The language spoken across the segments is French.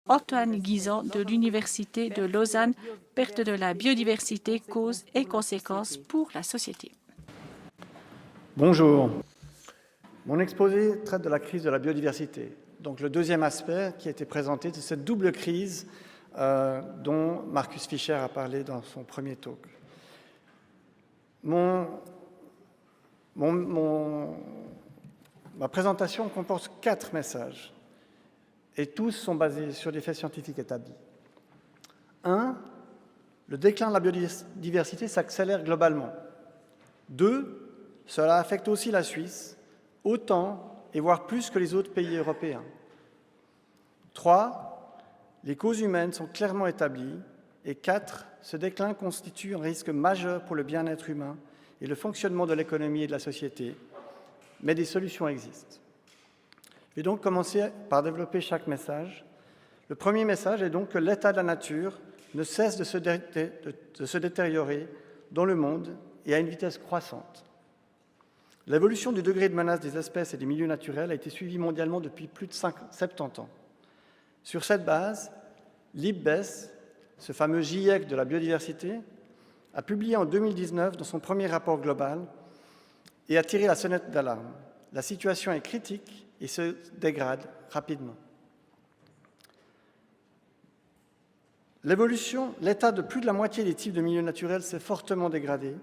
Antoine Guizan de l'Université de Lausanne, perte de la biodiversité, causes et conséquences pour la société. Bonjour. Mon exposé traite de la crise de la biodiversité. Donc le deuxième aspect qui a été présenté, c'est cette double crise dont Marcus Fischer a parlé dans son premier talk. Ma présentation comporte 4 messages et tous sont basés sur des faits scientifiques établis. 1. Le déclin de la biodiversité s'accélère globalement. 2. Cela affecte aussi la Suisse, autant et voire plus que les autres pays européens. 3. Les causes humaines sont clairement établies. Et 4. Ce déclin constitue un risque majeur pour le bien-être humain et le fonctionnement de l'économie et de la société, mais des solutions existent. Je vais donc commencer par développer chaque message. Le premier message est donc que l'état de la nature ne cesse de se détériorer dans le monde et à une vitesse croissante. L'évolution du degré de menace des espèces et des milieux naturels a été suivie mondialement depuis plus de 70 ans. Sur cette base, l'IPBES, ce fameux GIEC de la biodiversité, a publié en 2019 dans son premier rapport global et a tiré la sonnette d'alarme. La situation est critique et se dégrade rapidement. L'état de plus de la moitié des types de milieux naturels s'est fortement dégradé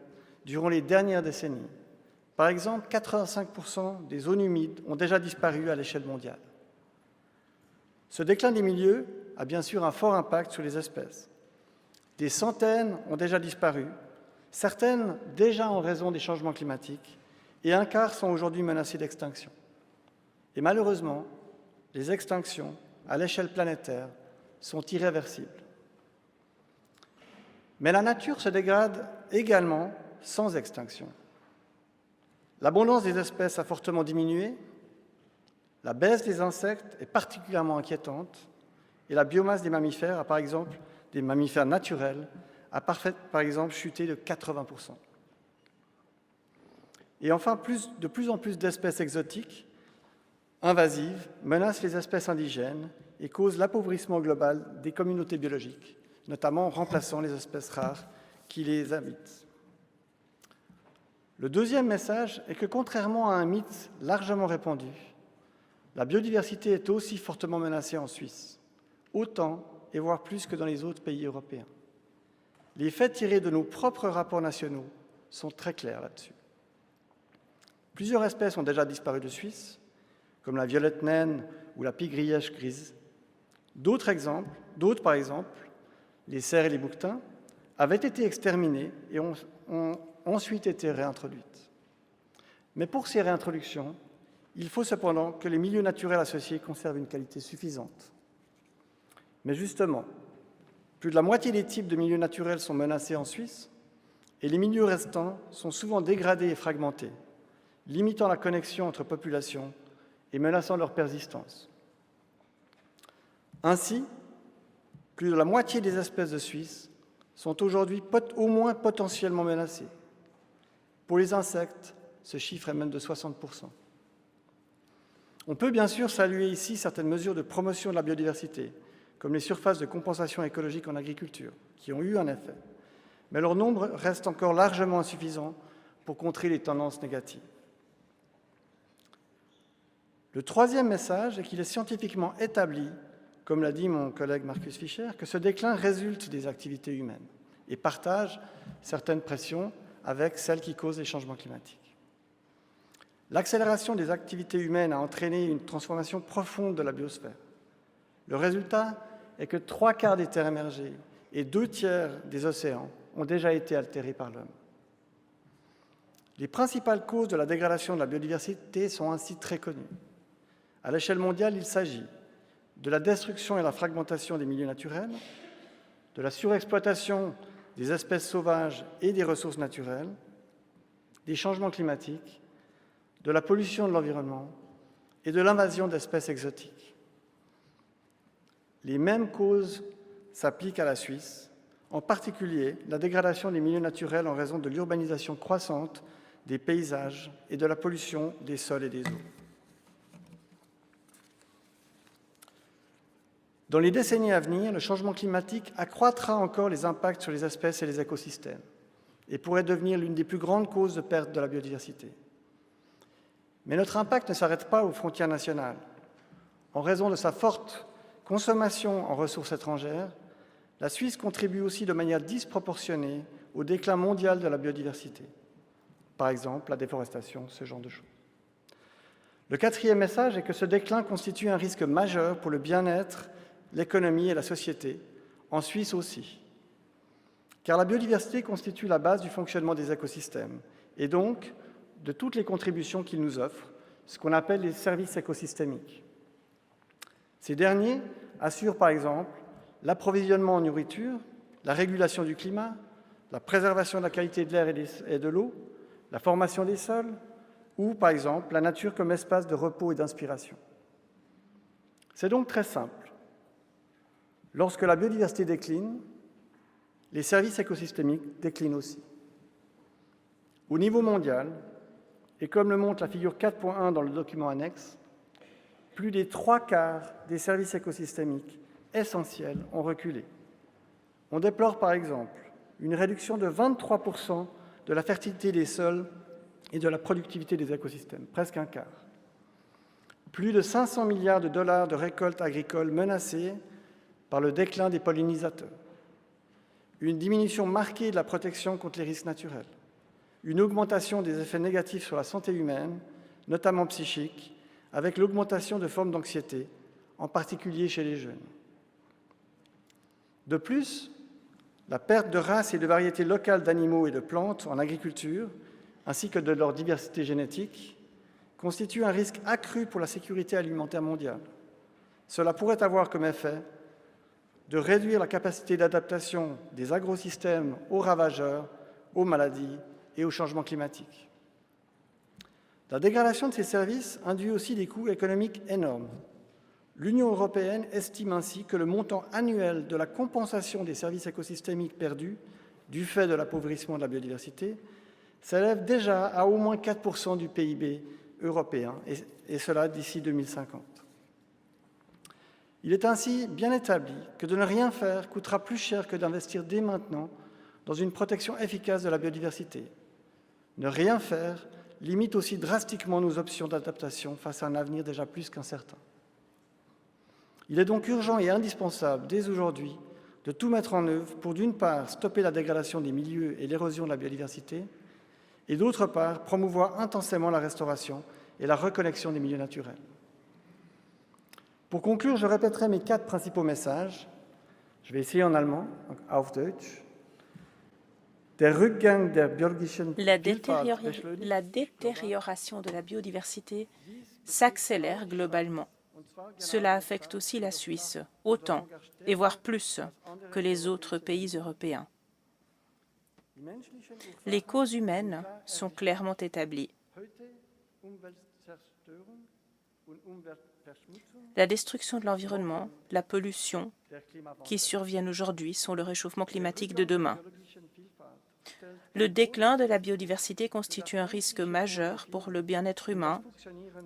durant les dernières décennies. Par exemple, 85% des zones humides ont déjà disparu à l'échelle mondiale. Ce déclin des milieux a bien sûr un fort impact sur les espèces. Des centaines ont déjà disparu, certaines déjà en raison des changements climatiques, et un quart sont aujourd'hui menacées d'extinction. Et malheureusement, les extinctions à l'échelle planétaire sont irréversibles. Mais la nature se dégrade également sans extinction. L'abondance des espèces a fortement diminué, la baisse des insectes est particulièrement inquiétante, et la biomasse des mammifères, par exemple des mammifères naturels, a par exemple chuté de 80%. Et enfin, de plus en plus d'espèces exotiques, invasives, menacent les espèces indigènes et causent l'appauvrissement global des communautés biologiques, notamment en remplaçant les espèces rares qui les habitent. Le deuxième message est que, contrairement à un mythe largement répandu, la biodiversité est aussi fortement menacée en Suisse, autant et voire plus que dans les autres pays européens. Les faits tirés de nos propres rapports nationaux sont très clairs là-dessus. Plusieurs espèces ont déjà disparu de Suisse, comme la violette naine ou la pie-grièche grise. D'autres, par exemple, les cerfs et les bouquetins, avaient été exterminés et ont ensuite été réintroduites. Mais pour ces réintroductions, il faut cependant que les milieux naturels associés conservent une qualité suffisante. Mais justement, plus de la moitié des types de milieux naturels sont menacés en Suisse et les milieux restants sont souvent dégradés et fragmentés, limitant la connexion entre populations et menaçant leur persistance. Ainsi, plus de la moitié des espèces de Suisse sont aujourd'hui au moins potentiellement menacées. Pour les insectes, ce chiffre est même de 60%. On peut bien sûr saluer ici certaines mesures de promotion de la biodiversité, comme les surfaces de compensation écologique en agriculture, qui ont eu un effet. Mais leur nombre reste encore largement insuffisant pour contrer les tendances négatives. Le troisième message est qu'il est scientifiquement établi, comme l'a dit mon collègue Marcus Fischer, que ce déclin résulte des activités humaines et partage certaines pressions avec celles qui causent les changements climatiques. L'accélération des activités humaines a entraîné une transformation profonde de la biosphère. Le résultat est que 3/4 des terres émergées et 2/3 des océans ont déjà été altérés par l'homme. Les principales causes de la dégradation de la biodiversité sont ainsi très connues. À l'échelle mondiale, il s'agit de la destruction et la fragmentation des milieux naturels, de la surexploitation des espèces sauvages et des ressources naturelles, des changements climatiques, de la pollution de l'environnement et de l'invasion d'espèces exotiques. Les mêmes causes s'appliquent à la Suisse, en particulier la dégradation des milieux naturels en raison de l'urbanisation croissante des paysages et de la pollution des sols et des eaux. Dans les décennies à venir, le changement climatique accroîtra encore les impacts sur les espèces et les écosystèmes et pourrait devenir l'une des plus grandes causes de perte de la biodiversité. Mais notre impact ne s'arrête pas aux frontières nationales. En raison de sa forte consommation en ressources étrangères, la Suisse contribue aussi de manière disproportionnée au déclin mondial de la biodiversité. Par exemple, la déforestation, ce genre de choses. Le quatrième message est que ce déclin constitue un risque majeur pour le bien-être, l'économie et la société, en Suisse aussi. Car la biodiversité constitue la base du fonctionnement des écosystèmes et donc de toutes les contributions qu'ils nous offrent, ce qu'on appelle les services écosystémiques. Ces derniers assurent par exemple l'approvisionnement en nourriture, la régulation du climat, la préservation de la qualité de l'air et de l'eau, la formation des sols, ou, par exemple, la nature comme espace de repos et d'inspiration. C'est donc très simple. Lorsque la biodiversité décline, les services écosystémiques déclinent aussi. Au niveau mondial, et comme le montre la figure 4.1 dans le document annexe, plus des 3/4 des services écosystémiques essentiels ont reculé. On déplore par exemple une réduction de 23% de la fertilité des sols et de la productivité des écosystèmes, presque un quart. Plus de 500 milliards de dollars de récoltes agricoles menacées par le déclin des pollinisateurs. Une diminution marquée de la protection contre les risques naturels. Une augmentation des effets négatifs sur la santé humaine, notamment psychique, avec l'augmentation de formes d'anxiété, en particulier chez les jeunes. De plus, la perte de races et de variétés locales d'animaux et de plantes en agriculture, ainsi que de leur diversité génétique, constitue un risque accru pour la sécurité alimentaire mondiale. Cela pourrait avoir comme effet de réduire la capacité d'adaptation des agrosystèmes aux ravageurs, aux maladies et au changement climatique. La dégradation de ces services induit aussi des coûts économiques énormes. L'Union européenne estime ainsi que le montant annuel de la compensation des services écosystémiques perdus du fait de l'appauvrissement de la biodiversité s'élève déjà à au moins 4% du PIB européen, et cela d'ici 2050. Il est ainsi bien établi que de ne rien faire coûtera plus cher que d'investir dès maintenant dans une protection efficace de la biodiversité. Ne rien faire limite aussi drastiquement nos options d'adaptation face à un avenir déjà plus qu'incertain. Il est donc urgent et indispensable, dès aujourd'hui, de tout mettre en œuvre pour, d'une part, stopper la dégradation des milieux et l'érosion de la biodiversité, et d'autre part, promouvoir intensément la restauration et la reconnexion des milieux naturels. Pour conclure, je répéterai mes 4 principaux messages. Je vais essayer en allemand, auf Deutsch. Der Rückgang der biologischen Vielfalt La détérioration de la biodiversité s'accélère globalement. Cela affecte aussi la Suisse, autant, et voire plus, que les autres pays européens. Les causes humaines sont clairement établies. La destruction de l'environnement, la pollution qui surviennent aujourd'hui sont le réchauffement climatique de demain. Le déclin de la biodiversité constitue un risque majeur pour le bien-être humain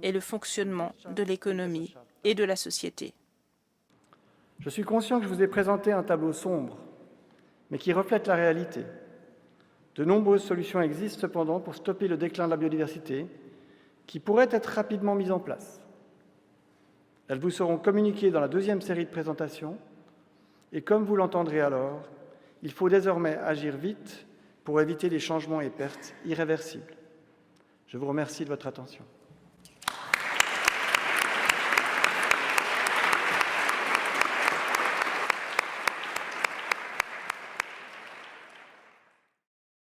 et le fonctionnement de l'économie et de la société. Je suis conscient que je vous ai présenté un tableau sombre, mais qui reflète la réalité. De nombreuses solutions existent cependant pour stopper le déclin de la biodiversité, qui pourraient être rapidement mises en place. Elles vous seront communiquées dans la 2e série de présentations, et comme vous l'entendrez alors, il faut désormais agir vite pour éviter les changements et pertes irréversibles. Je vous remercie de votre attention.